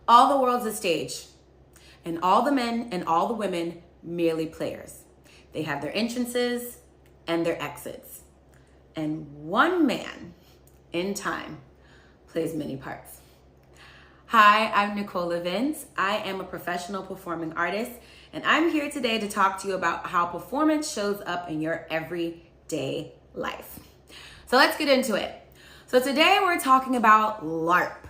All the world's a stage, and all the men and all the women merely players. They have their entrances and their exits. And one man in time plays many parts. Hi, I'm Nicole Vince. I am a professional performing artist, and I'm here today to talk to you about how performance shows up in your everyday life. So let's get into it. So today we're talking about LARP.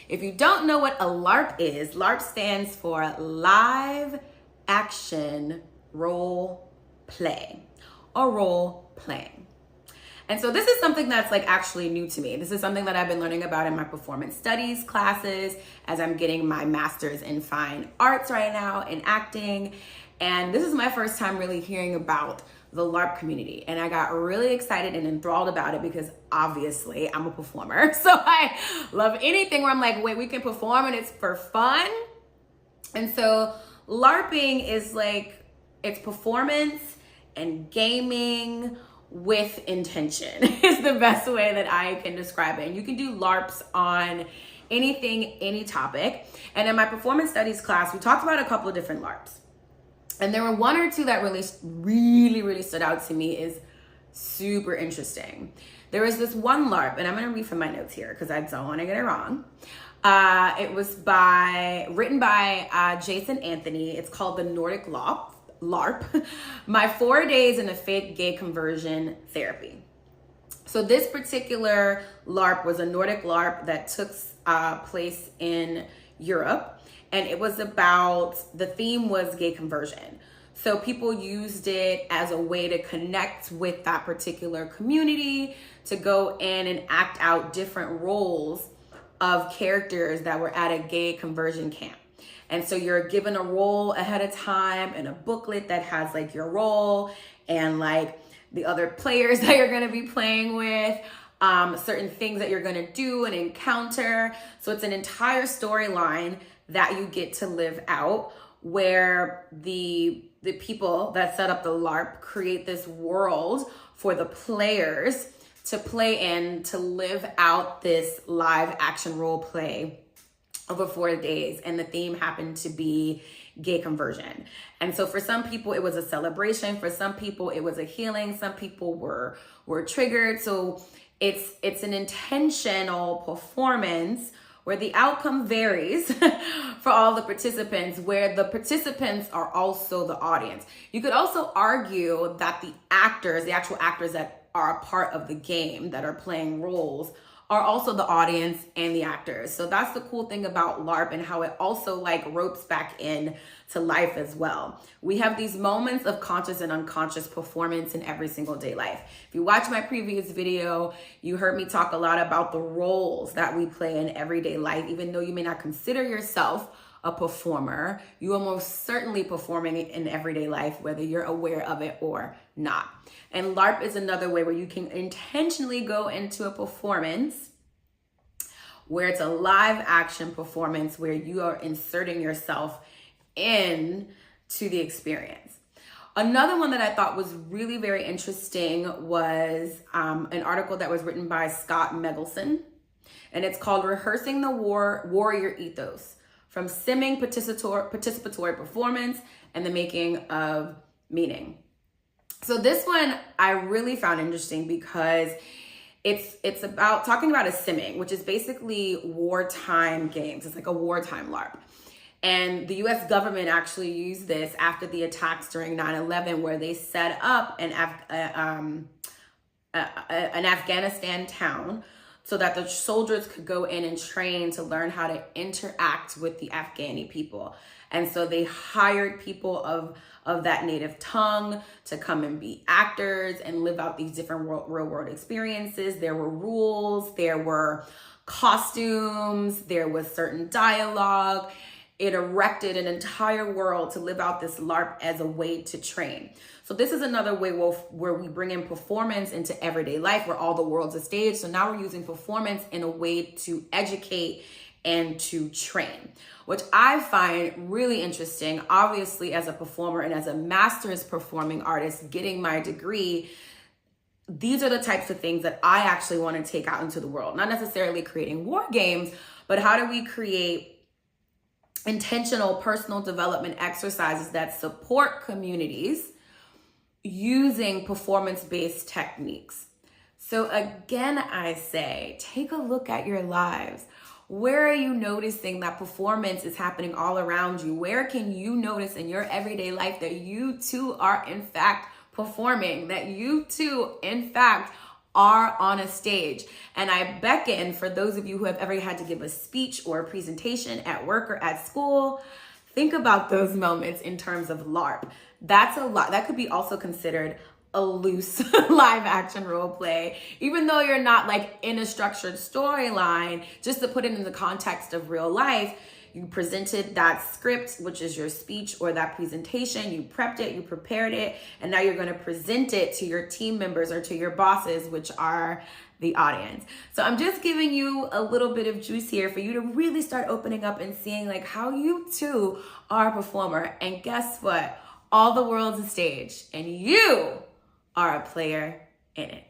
If you don't know what a LARP is, LARP stands for Live Action Role Play or role playing. And so this is something that's actually new to me. This is something that I've been learning about in my performance studies classes as I'm getting my master's in fine arts right now in acting. And this is my first time really hearing about the LARP community. And I got really excited and enthralled about it because obviously I'm a performer. So I love anything where I'm like, wait, we can perform and it's for fun. And so LARPing is it's performance and gaming with intention is the best way that I can describe it. And you can do LARPs on anything, any topic. And in my performance studies class, we talked about a couple of different LARPs. And there were one or two that really stood out to me as super interesting. There was this one LARP, and I'm gonna read from my notes here because I don't wanna get it wrong. It was written by Jason Anthony. It's called the Nordic LARP, My 4 Days in a Fake Gay Conversion Therapy. So this particular LARP was a Nordic LARP that took place in Europe. And it was the theme was gay conversion. So people used it as a way to connect with that particular community, to go in and act out different roles of characters that were at a gay conversion camp. And so you're given a role ahead of time in a booklet that has your role and the other players that you're gonna be playing with, certain things that you're gonna do and encounter. So it's an entire storyline that you get to live out, where the people that set up the LARP create this world for the players to play in, to live out this live action role play over 4 days. And the theme happened to be gay conversion. And so for some people it was a celebration, for some people it was a healing, some people were triggered. So it's an intentional performance where the outcome varies for all the participants, where the participants are also the audience. You could also argue that the actual actors that are a part of the game, that are playing roles, are also the audience and the actors. So that's the cool thing about LARP, and how it also ropes back in to life as well. We have these moments of conscious and unconscious performance in every single day life. If you watch my previous video, you heard me talk a lot about the roles that we play in everyday life. Even though you may not consider yourself a performer, you are most certainly performing in everyday life, whether you're aware of it or not. And LARP is another way where you can intentionally go into a performance where it's a live action performance where you are inserting yourself in to the experience. Another one that I thought was really very interesting was an article that was written by Scott Megelson, and it's called Rehearsing the Warrior Ethos, from Simming Participatory Performance and the Making of Meaning. So this one I really found interesting because it's about talking about a simming, which is basically wartime games. It's like a wartime LARP. And the US government actually used this after the attacks during 9/11, where they set up an Afghanistan town so that the soldiers could go in and train to learn how to interact with the Afghani people. And so they hired people of that native tongue to come and be actors and live out these different real world experiences. There were rules, there were costumes, there was certain dialogue. It erected an entire world to live out this LARP as a way to train. So this is another way where we bring in performance into everyday life, where all the world's a stage. So now we're using performance in a way to educate and to train, which I find really interesting. Obviously, as a performer and as a master's performing artist getting my degree, these are the types of things that I actually want to take out into the world. Not necessarily creating war games, but how do we create intentional personal development exercises that support communities using performance-based techniques. So again, I say, take a look at your lives. Where are you noticing that performance is happening all around you? Where can you notice in your everyday life that you too are in fact performing, that you too in fact are on a stage? And I beckon for those of you who have ever had to give a speech or a presentation at work or at school, think about those moments in terms of LARP. That's a lot. That could be also considered a loose live action role play, even though you're not like in a structured storyline. Just to put it in the context of real life, you presented that script, which is your speech or that presentation, you prepped it, you prepared it, and now you're going to present it to your team members or to your bosses, which are the audience. So I'm just giving you a little bit of juice here for you to really start opening up and seeing like how you too are a performer. And guess what? All the world's a stage and you are a player in it.